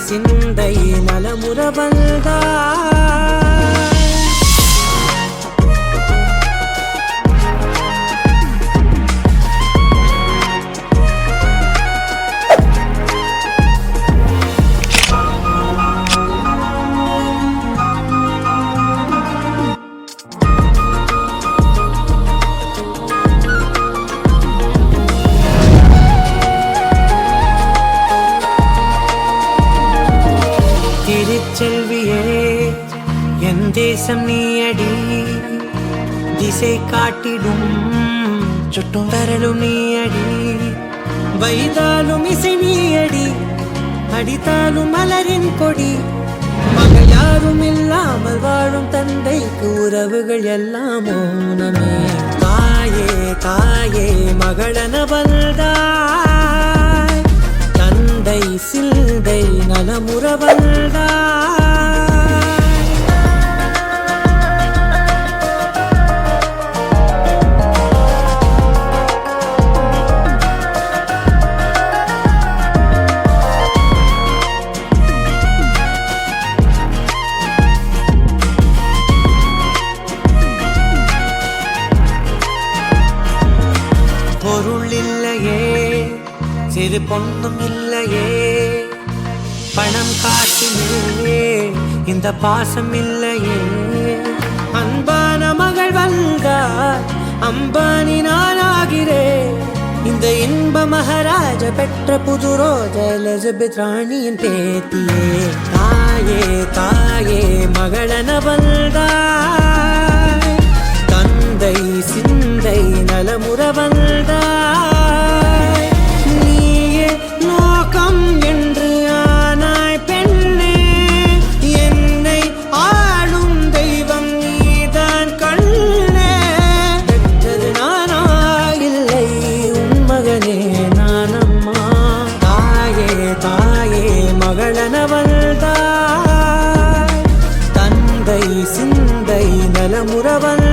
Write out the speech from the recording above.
சிந்தை நலமுறவல்தா திருச்செல்வியே என் தேசம் நீயடி திசை காட்டிடும் சுட்டும் வரலும் நீயடி வைதாலும் இசை நீயடி அடித்தாலும் மலரின் கொடி மகள் யாரும் இல்லாமல் வாழும் தந்தைக்கு உறவுகள் எல்லாம் மௌனமே தாயே தாயே மகளனவள்தாய் தந்தை சிந்தை நலமுறவள்தாய் பொருள் இல்லையே சிறு பொண்ணும் இல்லையே பணம் காட்டிலே இந்த பாசம் இல்லையே அன்பான மகள் வந்தார் அம்பானி நானாகிறேன் இந்த இன்ப மகாராஜ பெற்ற புது ரோஜா எலிசபெத் ராணியின் பேத்தியே தாயே தாயே மகளனவள்தாய் தந்தை சிந்தை நலமுறவள்தாய் நீயே லோகம் என்று ஆனாய் பெண்ணே என்னை ஆளும் தெய்வம் நீதான் கண்ணே பெற்றது நானா இல்லை உன் மகனே நானம்மா தாயே தாயே மகளனவள்தாய் தந்தை சிந்தை நலமுறவள்